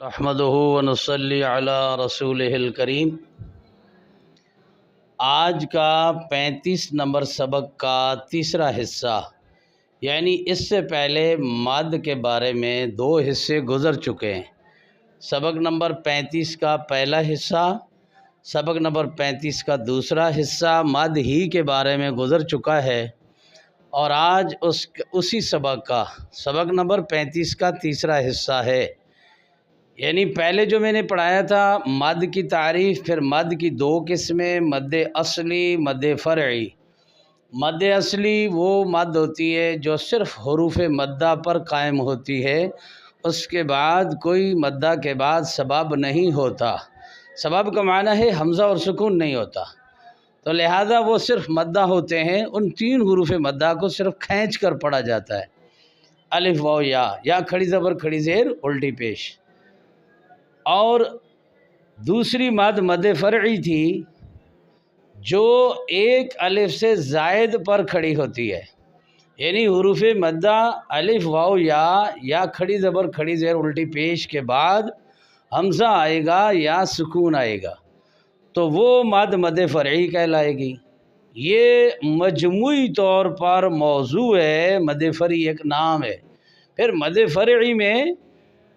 نحمدہ ونصلی علی رسولہ الکریم۔ آج کا 35 نمبر سبق کا تیسرا حصہ، یعنی اس سے پہلے مد کے بارے میں 2 حصے گزر چکے ہیں۔ سبق نمبر 35 کا پہلا حصہ، سبق نمبر 35 کا دوسرا حصہ مد ہی کے بارے میں گزر چکا ہے، اور آج اسی سبق کا سبق نمبر 35 کا تیسرا حصہ ہے۔ یعنی پہلے جو میں نے پڑھایا تھا مد کی تعریف، پھر مد کی 2 قسمیں، مد اصلی، مد فرعی۔ مد اصلی وہ مد ہوتی ہے جو صرف حروف مدہ پر قائم ہوتی ہے، اس کے بعد کوئی مدہ کے بعد سبب نہیں ہوتا۔ سبب کا معنی ہے حمزہ اور سکون نہیں ہوتا، تو لہذا وہ صرف مدہ ہوتے ہیں۔ ان 3 حروف مدہ کو صرف کھینچ کر پڑھا جاتا ہے، الف واو یا کھڑی زبر کھڑی زیر الٹی پیش۔ اور دوسری مد مد فرعی تھی جو ایک الف سے زائد پر کھڑی ہوتی ہے، یعنی حروف مدہ الف واو یا کھڑی زبر کھڑی زیر الٹی پیش کے بعد حمزہ آئے گا یا سکون آئے گا، تو وہ مد مد فرعی کہلائے گی۔ یہ مجموعی طور پر موضوع ہے، مد فرعی ایک نام ہے۔ پھر مد فرعی میں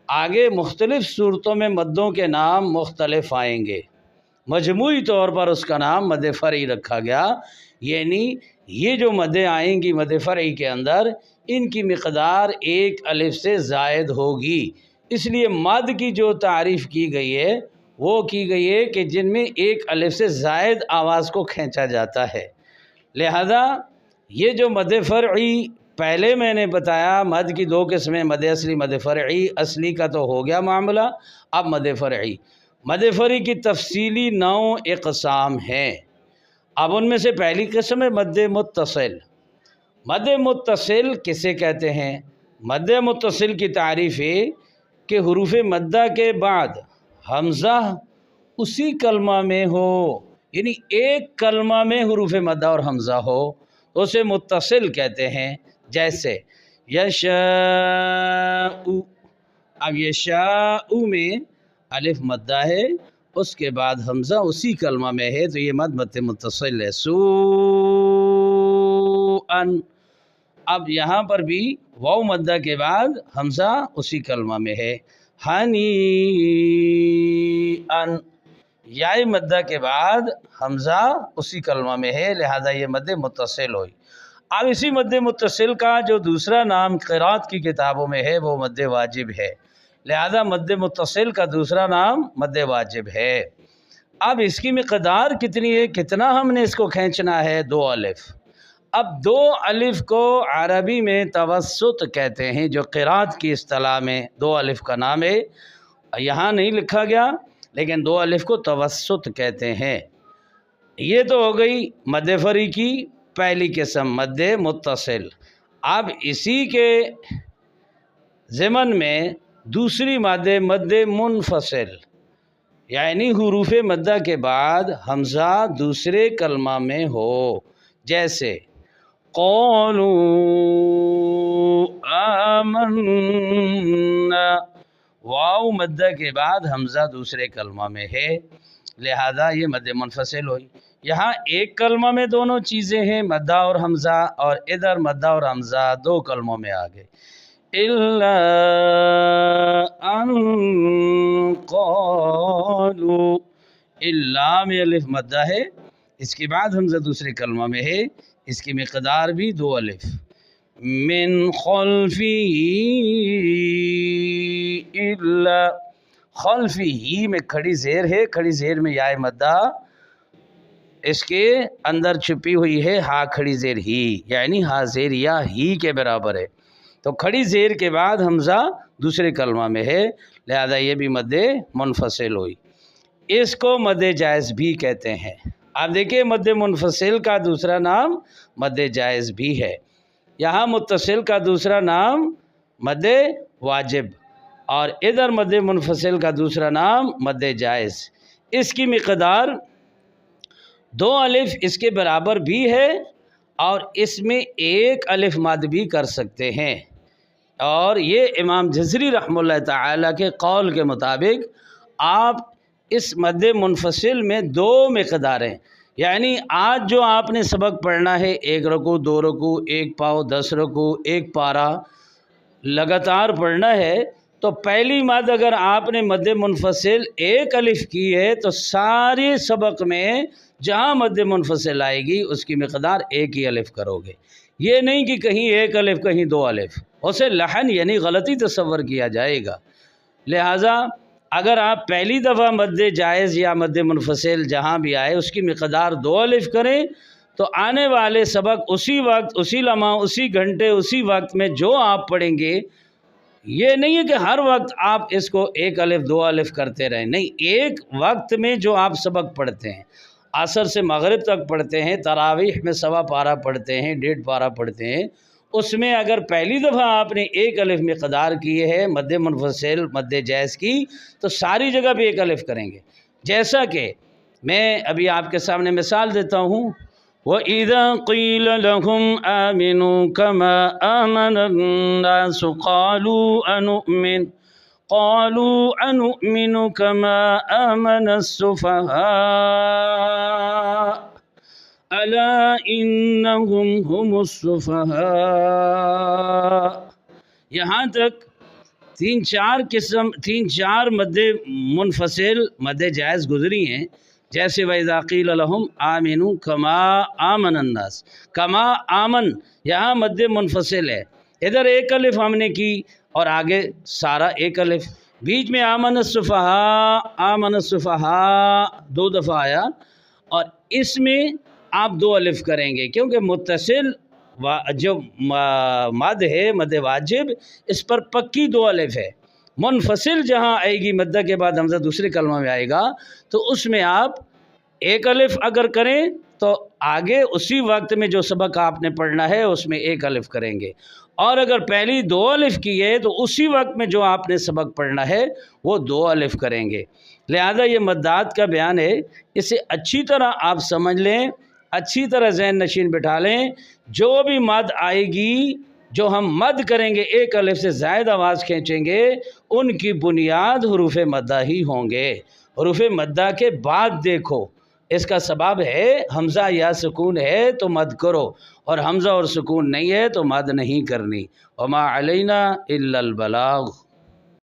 آگے مختلف صورتوں میں مدوں کے نام مختلف آئیں گے، مجموعی طور پر اس کا نام مد فرعی رکھا گیا۔ یعنی یہ جو مدیں آئیں گی مد فرعی کے اندر، ان کی مقدار 1 الف سے زائد ہوگی۔ اس لیے مد کی جو تعریف کی گئی ہے وہ کی گئی ہے کہ جن میں 1 الف سے زائد آواز کو کھینچا جاتا ہے۔ لہذا یہ جو مد فرعی پہلے میں نے بتایا، مد کی 2 قسمیں، مد اصلی مد فرعی۔ اصلی کا تو ہو گیا معاملہ، اب مد فرعی۔ مد فرعی کی تفصیلی 9 اقسام ہیں۔ اب ان میں سے پہلی قسم ہے مد متصل۔ مد متصل کسے کہتے ہیں؟ مد متصل کی تعریف ہے کہ حروف مدہ کے بعد حمزہ اسی کلمہ میں ہو، یعنی ایک کلمہ میں حروف مدہ اور حمزہ ہو تو اسے متصل کہتے ہیں۔ جیسے یشاء، اب یشاء میں الف مدہ ہے، اس کے بعد حمزہ اسی کلمہ میں ہے، تو یہ مد متصل ہے۔ سوءا، اب یہاں پر بھی واو مدہ کے بعد حمزہ اسی کلمہ میں ہے۔ ہنیئا، یا مدہ کے بعد حمزہ اسی کلمہ میں ہے، لہذا یہ مد متصل ہوئی۔ اب اسی مد متصل کا جو دوسرا نام قرات کی کتابوں میں ہے وہ مد واجب ہے، لہذا مد متصل کا دوسرا نام مد واجب ہے۔ اب اس کی مقدار کتنی ہے، کتنا ہم نے اس کو کھینچنا ہے؟ 2 الف۔ اب 2 الف کو عربی میں توسط کہتے ہیں، جو قرات کی اصطلاح میں 2 الف کا نام ہے، یہاں نہیں لکھا گیا لیکن 2 الف کو توسط کہتے ہیں۔ یہ تو ہو گئی مد فرعی کی پہلی قسم، مد متصل۔ اب اسی کے ضمن میں دوسری مد منفصل، یعنی حروف مدہ کے بعد حمزہ دوسرے کلمہ میں ہو۔ جیسے قولوا آمنا، واو مدہ کے بعد حمزہ دوسرے کلمہ میں ہے، لہذا یہ مد منفصل ہوئی۔ یہاں ایک کلمہ میں دونوں چیزیں ہیں، مدہ اور حمزہ، اور ادھر مدہ اور حمزہ 2 کلموں میں آ گئے۔ الا ان قالوا، الا میں الف مدہ ہے، اس کے بعد حمزہ دوسرے کلمہ میں ہے، اس کی مقدار بھی 2 الف۔ من خلفی الا، خلفی ہی میں کھڑی زیر ہے، کھڑی زیر میں یا مدہ اس کے اندر چھپی ہوئی ہے، ہا کھڑی زیر ہی، یعنی ہا زیر یا ہی کے برابر ہے، تو کھڑی زیر کے بعد حمزہ دوسرے کلمہ میں ہے، لہذا یہ بھی مد منفصل ہوئی۔ اس کو مد جائز بھی کہتے ہیں۔ آپ دیکھیں مد منفصل کا دوسرا نام مد جائز بھی ہے۔ یہاں متصل کا دوسرا نام مد واجب، اور ادھر مد منفصل کا دوسرا نام مد جائز۔ اس کی مقدار 2 الف اس کے برابر بھی ہے، اور اس میں 1 الف مد بھی کر سکتے ہیں۔ اور یہ امام جزری رحمہ اللہ تعالیٰ کے قول کے مطابق آپ اس مد منفصل میں دو مقداریں، یعنی آج جو آپ نے سبق پڑھنا ہے 1 رکوع 2 رکوع 1 پاؤ 10 رکوع 1 پارہ لگاتار پڑھنا ہے، تو پہلی مد اگر آپ نے مد منفصل 1 الف کی ہے تو سارے سبق میں جہاں مد منفصل آئے گی اس کی مقدار 1 ہی الف کرو گے، یہ نہیں کہ کہیں 1 الف کہیں 2 الف، اسے لحن یعنی غلطی تصور کیا جائے گا۔ لہٰذا اگر آپ پہلی دفعہ مد جائز یا مد منفصل جہاں بھی آئے اس کی مقدار 2 الف کریں تو آنے والے سبق اسی وقت اسی لمحہ اسی گھنٹے اسی وقت میں جو آپ پڑھیں گے، یہ نہیں ہے کہ ہر وقت آپ اس کو 1 الف 2 الف کرتے رہیں، نہیں، ایک وقت میں جو آپ سبق پڑھتے ہیں، عصر سے مغرب تک پڑھتے ہیں، تراویح میں 1.25 پارہ پڑھتے ہیں، 1.5 پارہ پڑھتے ہیں، اس میں اگر پہلی دفعہ آپ نے 1 الف مقدار کی ہے مد منفصل مد جائز کی تو ساری جگہ بھی 1 الف کریں گے۔ جیسا کہ میں ابھی آپ کے سامنے مثال دیتا ہوں، وَإِذَا قِيلَ لَهُمْ آمِنُوا كَمَا آمَنَ النَّاسُ قَالُوا أَنُؤْمِنُ كَمَا آمَنَ السُّفَهَاءُ أَلَا إِنَّهُمْ هُمُ السُّفَهَاءُ۔ یہاں تک 3-4 مد منفصل مد جائز گزری ہیں، جیسے وَإِذَا قِيلَ لَهُمْ آمِنُوا كَمَا آمَنَ النَّاسُ، کما آمن یہاں مد منفصل ہے، ادھر 1 الف ہم نے کی اور آگے سارا 1 الف، بیچ میں آمن السفہاء 2 دفعہ آیا اور اس میں آپ 2 الف کریں گے، کیونکہ متصل جو مد ہے مد واجب اس پر پکی 2 الف ہے، منفصل جہاں آئے گی مدہ کے بعد حمزہ دوسرے کلمہ میں آئے گا تو اس میں آپ 1 الف اگر کریں تو آگے اسی وقت میں جو سبق آپ نے پڑھنا ہے اس میں 1 الف کریں گے، اور اگر پہلی 2 الف کی ہے تو اسی وقت میں جو آپ نے سبق پڑھنا ہے وہ 2 الف کریں گے۔ لہذا یہ مدات کا بیان ہے، اسے اچھی طرح آپ سمجھ لیں، اچھی طرح ذہن نشین بٹھا لیں، جو بھی مد آئے گی جو ہم مد کریں گے 1 الف سے زائد آواز کھینچیں گے ان کی بنیاد حروف مدہ ہی ہوں گے۔ حروف مدہ کے بعد دیکھو اس کا سبب ہے حمزہ یا سکون ہے تو مد کرو، اور حمزہ اور سکون نہیں ہے تو مد نہیں کرنی۔ وما علینا الا البلاغ۔